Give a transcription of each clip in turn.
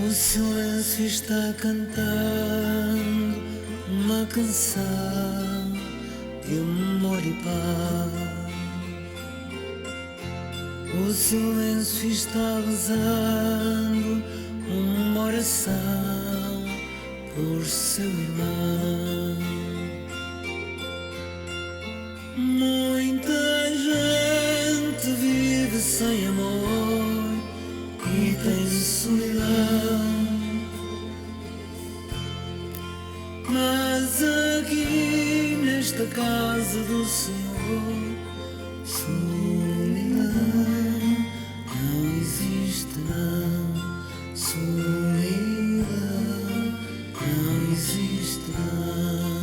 O silêncio está cantando uma canção de amor e paz. O silêncio está rezando uma oração por seu irmão. Muita gente vive sem amor e tem solidão, mas aqui nesta casa do Senhor, solidão não existe não, solidão não existe não.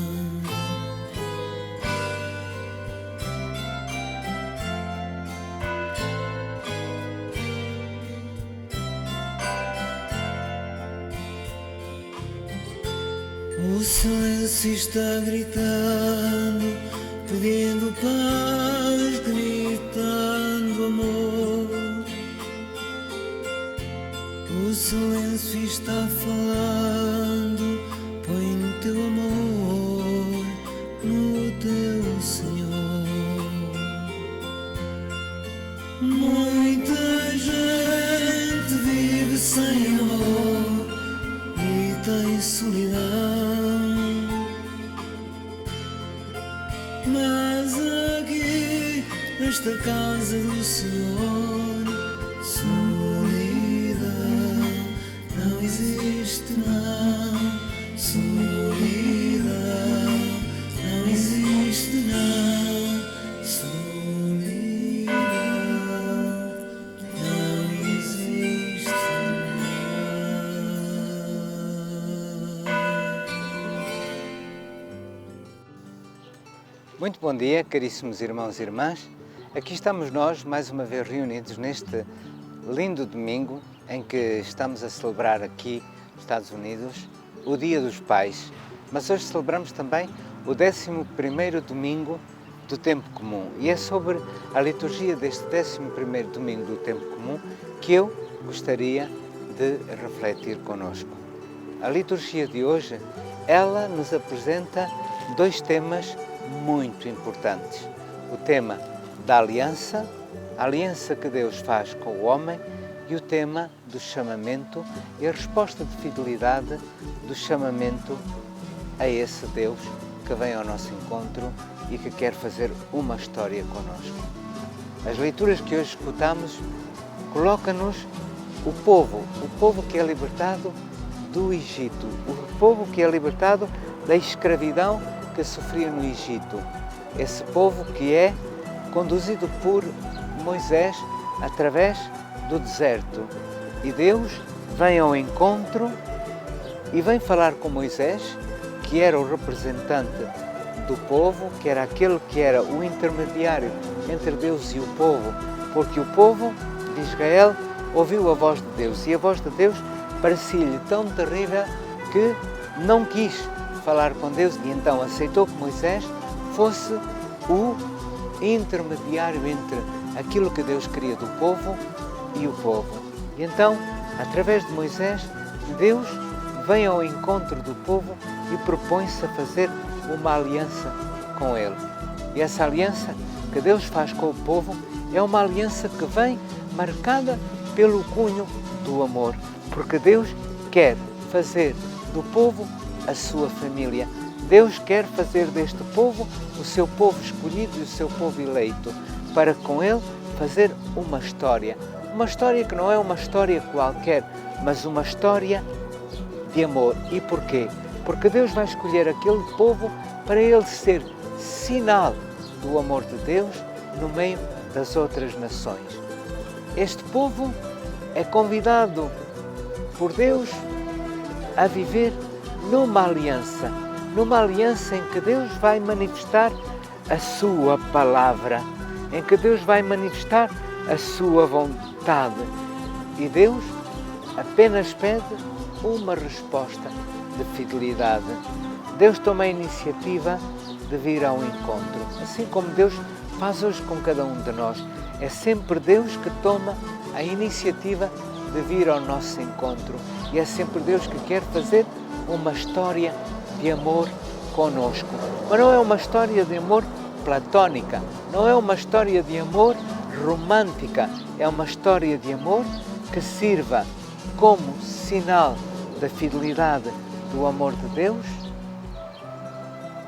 O silêncio está gritando, pedindo paz, gritando amor. O silêncio está falando, põe teu amor no teu Senhor. Muita gente vive sem amor e tem solidão, mas aqui nesta casa do Senhor, solidão não existe não, solidão não existe não, solidão não existe não. Muito bom dia, caríssimos irmãos e irmãs. Aqui estamos nós, mais uma vez reunidos neste lindo domingo em que estamos a celebrar aqui nos Estados Unidos o Dia dos Pais. Mas hoje celebramos também o 11º domingo do Tempo Comum. E é sobre a liturgia deste 11º domingo do Tempo Comum que eu gostaria de refletir connosco. A liturgia de hoje, ela nos apresenta dois temas muito importantes. O tema da aliança, a aliança que Deus faz com o homem, e o tema do chamamento e a resposta de fidelidade do chamamento a esse Deus que vem ao nosso encontro e que quer fazer uma história connosco. As leituras que hoje escutamos colocam-nos o povo que é libertado do Egito, o povo que é libertado da escravidão que sofria no Egito. Esse povo que é conduzido por Moisés através do deserto. E Deus vem ao encontro e vem falar com Moisés, que era o representante do povo, que era aquele que era o intermediário entre Deus e o povo, porque o povo de Israel ouviu a voz de Deus e a voz de Deus parecia-lhe tão terrível que não quis falar com Deus e então aceitou que Moisés fosse o intermediário entre aquilo que Deus queria do povo e o povo. E então, através de Moisés, Deus vem ao encontro do povo e propõe-se a fazer uma aliança com ele. E essa aliança que Deus faz com o povo é uma aliança que vem marcada pelo cunho do amor, porque Deus quer fazer do povo a sua família. Deus quer fazer deste povo o seu povo escolhido e o seu povo eleito, para com ele fazer uma história que não é uma história qualquer, mas uma história de amor. E porquê? Porque Deus vai escolher aquele povo para ele ser sinal do amor de Deus no meio das outras nações. Este povo é convidado por Deus a viver numa aliança em que Deus vai manifestar a sua palavra, em que Deus vai manifestar a sua vontade. E Deus apenas pede uma resposta de fidelidade. Deus toma a iniciativa de vir ao encontro, assim como Deus faz hoje com cada um de nós. É sempre Deus que toma a iniciativa de vir ao nosso encontro. e é sempre Deus que quer fazer uma história de amor conosco. Mas não é uma história de amor platónica, não é uma história de amor romântica, é uma história de amor que sirva como sinal da fidelidade do amor de Deus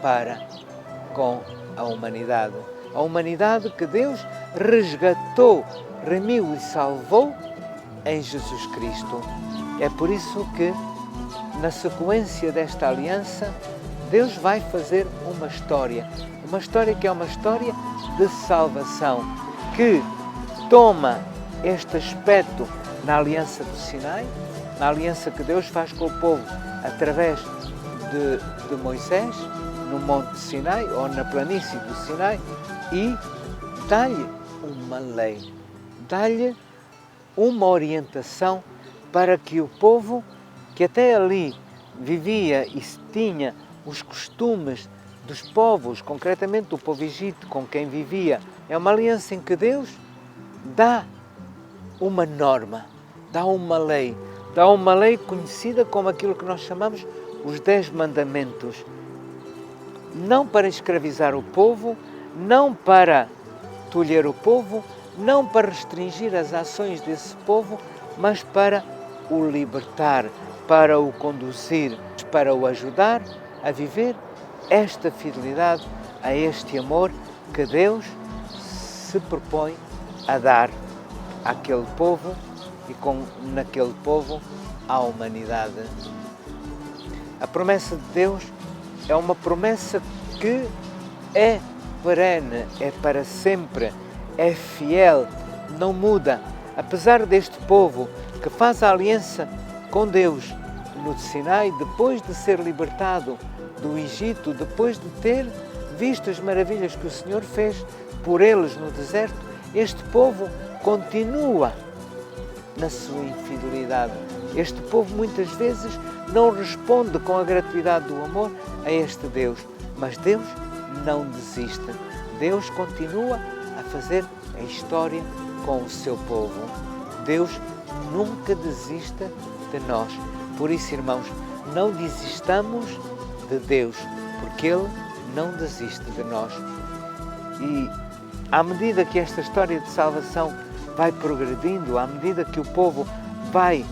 para com a humanidade. A humanidade que Deus resgatou, remiu e salvou em Jesus Cristo. É por isso que, na sequência desta aliança, Deus vai fazer uma história que é uma história de salvação, que toma este aspecto na aliança do Sinai, na aliança que Deus faz com o povo através de Moisés, no Monte Sinai ou na planície do Sinai, e dá-lhe uma lei, dá-lhe uma orientação para que o povo, que até ali vivia e tinha os costumes dos povos, concretamente do povo egito com quem vivia, é uma aliança em que Deus dá uma norma, dá uma lei conhecida como aquilo que nós chamamos os 10 mandamentos. Não para escravizar o povo, não para tolher o povo, não para restringir as ações desse povo, mas para o libertar, para o conduzir, para o ajudar a viver esta fidelidade, a este amor que Deus se propõe a dar àquele povo e naquele povo à humanidade. A promessa de Deus é uma promessa que é perene, é para sempre, é fiel, não muda. Apesar deste povo que faz a aliança com Deus no Sinai, depois de ser libertado do Egito, depois de ter visto as maravilhas que o Senhor fez por eles no deserto, este povo continua na sua infidelidade. Este povo muitas vezes não responde com a gratuidade do amor a este Deus, mas Deus não desiste. Deus continua a fazer a história com o seu povo. Deus nunca desiste de nós. Por isso, irmãos, não desistamos de Deus, porque Ele não desiste de nós. E à medida que esta história de salvação vai progredindo, à medida que o povo vai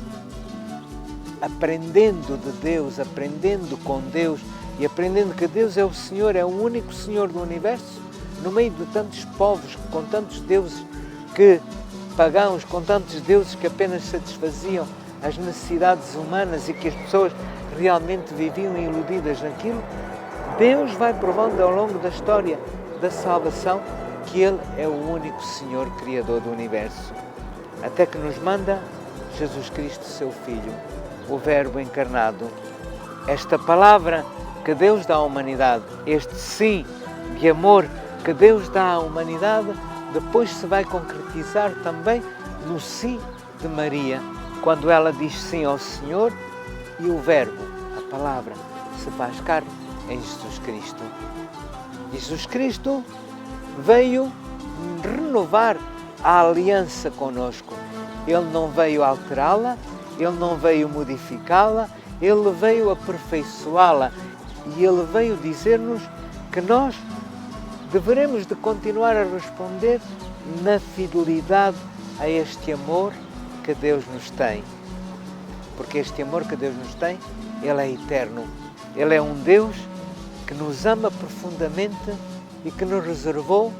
aprendendo de Deus, aprendendo com Deus e aprendendo que Deus é o Senhor, é o único Senhor do universo, no meio de tantos povos, com tantos deuses pagãos, com tantos deuses que apenas satisfaziam as necessidades humanas e que as pessoas realmente viviam iludidas naquilo, Deus vai provando ao longo da história da salvação que Ele é o único Senhor Criador do universo. Até que nos manda Jesus Cristo, seu Filho, o Verbo encarnado. Esta palavra que Deus dá à humanidade, este sim de amor que Deus dá à humanidade, depois se vai concretizar também no sim de Maria, quando ela diz sim ao Senhor e o Verbo, a palavra, se faz carne em Jesus Cristo. Jesus Cristo veio renovar a aliança conosco. Ele não veio alterá-la, Ele não veio modificá-la, Ele veio aperfeiçoá-la e Ele veio dizer-nos que nós deveremos de continuar a responder na fidelidade a este amor que Deus nos tem. Porque este amor que Deus nos tem, Ele é eterno. Ele é um Deus que nos ama profundamente e que nos reservou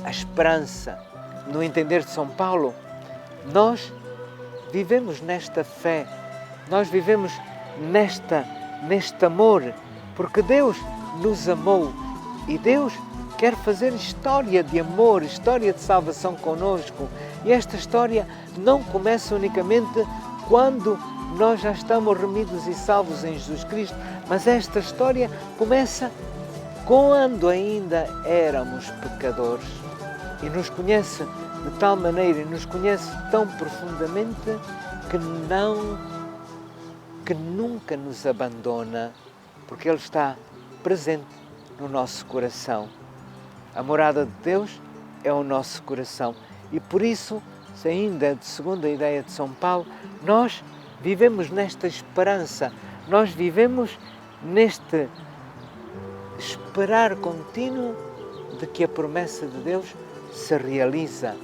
a esperança. No entender de São Paulo, nós vivemos nesta fé, nós vivemos neste amor, porque Deus nos amou e Deus quer fazer história de amor, história de salvação conosco. E esta história não começa unicamente quando nós já estamos remidos e salvos em Jesus Cristo, mas esta história começa quando ainda éramos pecadores. E nos conhece de tal maneira, e nos conhece tão profundamente, que nunca nos abandona, porque Ele está presente no nosso coração. A morada de Deus é o nosso coração. E por isso, ainda segundo a ideia de São Paulo, nós vivemos nesta esperança, nós vivemos neste esperar contínuo de que a promessa de Deus se realiza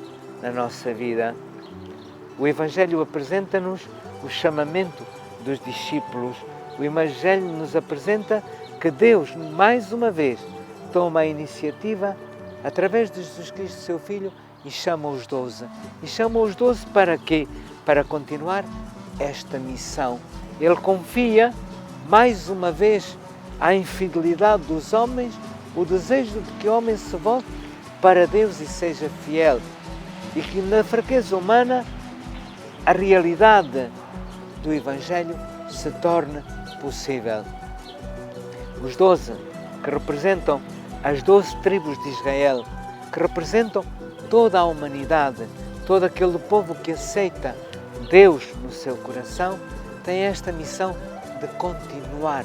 na nossa vida. O Evangelho apresenta-nos o chamamento dos discípulos. O Evangelho nos apresenta que Deus, mais uma vez, toma a iniciativa através de Jesus Cristo, seu Filho, e chama os 12. E chama os 12 para quê? Para continuar esta missão. Ele confia, mais uma vez, à infidelidade dos homens, o desejo de que o homem se volte para Deus e seja fiel. E que na fraqueza humana, a realidade do Evangelho se torne possível. Os 12, que representam as 12 tribos de Israel, que representam toda a humanidade, todo aquele povo que aceita Deus no seu coração, tem esta missão de continuar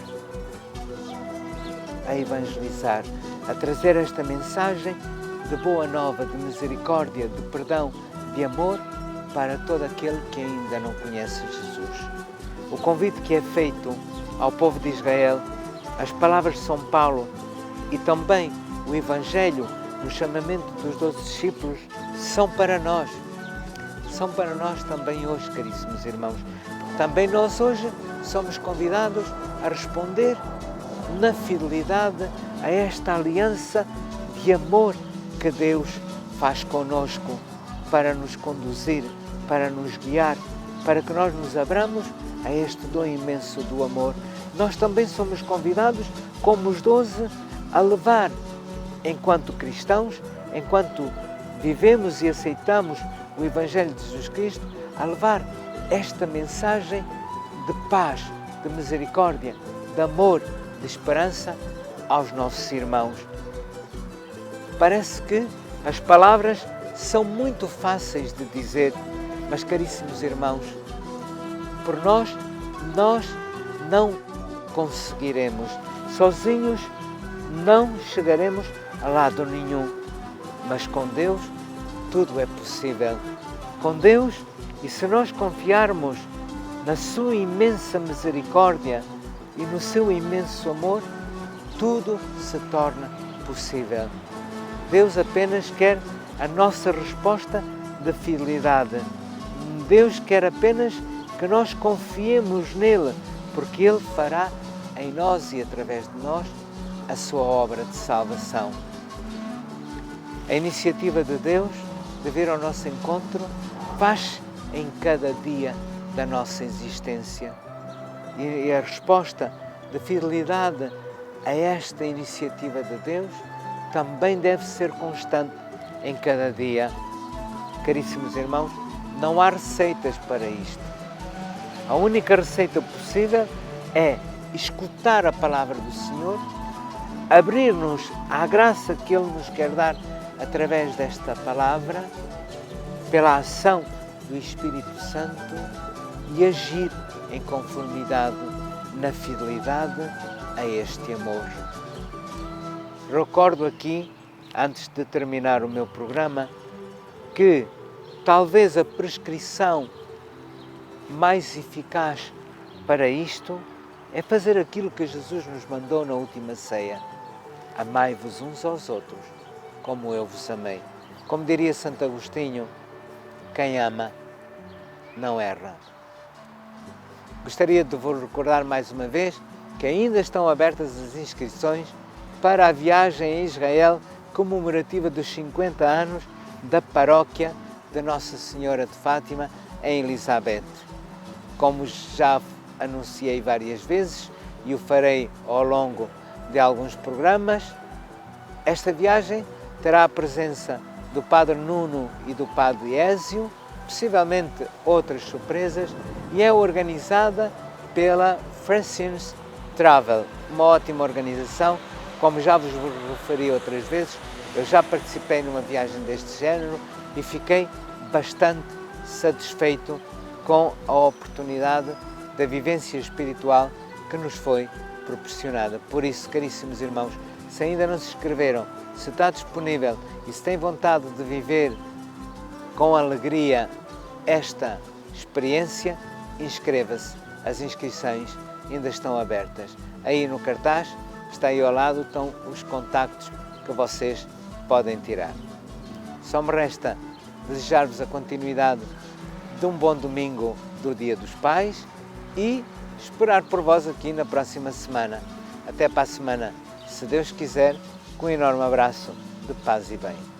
a evangelizar, a trazer esta mensagem de boa nova, de misericórdia, de perdão, de amor para todo aquele que ainda não conhece Jesus. O convite que é feito ao povo de Israel, as palavras de São Paulo e também o Evangelho no chamamento dos 12 discípulos são para nós. São para nós também hoje, caríssimos irmãos. Também nós hoje somos convidados a responder na fidelidade a esta aliança de amor que Deus faz conosco para nos conduzir, para nos guiar, para que nós nos abramos a este dom imenso do amor. Nós também somos convidados, como os 12, a levar, enquanto cristãos, enquanto vivemos e aceitamos o Evangelho de Jesus Cristo, a levar esta mensagem de paz, de misericórdia, de amor, de esperança aos nossos irmãos. Parece que as palavras são muito fáceis de dizer, mas, caríssimos irmãos, por nós não conseguiremos. Sozinhos não chegaremos a lado nenhum, mas com Deus tudo é possível. Com Deus, e se nós confiarmos na sua imensa misericórdia e no seu imenso amor, tudo se torna possível. Deus apenas quer a nossa resposta de fidelidade. Deus quer apenas que nós confiemos nele, porque Ele fará em nós e através de nós a sua obra de salvação. A iniciativa de Deus de vir ao nosso encontro faz em cada dia da nossa existência. E a resposta de fidelidade a esta iniciativa de Deus também deve ser constante em cada dia. Caríssimos irmãos, não há receitas para isto. A única receita possível é escutar a palavra do Senhor, abrir-nos à graça que Ele nos quer dar através desta palavra, pela ação do Espírito Santo, e agir em conformidade na fidelidade a este amor. Recordo aqui, antes de terminar o meu programa, que talvez a prescrição mais eficaz para isto é fazer aquilo que Jesus nos mandou na última ceia. Amai-vos uns aos outros, como eu vos amei. Como diria Santo Agostinho, quem ama não erra. Gostaria de vos recordar mais uma vez que ainda estão abertas as inscrições para a viagem a Israel comemorativa dos 50 anos da paróquia de Nossa Senhora de Fátima em Elizabeth. Como já anunciei várias vezes e o farei ao longo de alguns programas, esta viagem terá a presença do Padre Nuno e do Padre Ézio, possivelmente outras surpresas, e é organizada pela Francines Travel, uma ótima organização. Como já vos referi outras vezes, eu já participei numa viagem deste género e fiquei bastante satisfeito com a oportunidade da vivência espiritual que nos foi proporcionada. Por isso, caríssimos irmãos, se ainda não se inscreveram, se está disponível e se têm vontade de viver com alegria esta experiência, inscreva-se. As inscrições ainda estão abertas. Aí no cartaz, está aí ao lado, estão os contactos que vocês podem tirar. Só me resta desejar-vos a continuidade de um bom domingo do Dia dos Pais e esperar por vós aqui na próxima semana. Até para a semana, se Deus quiser, com um enorme abraço de paz e bem.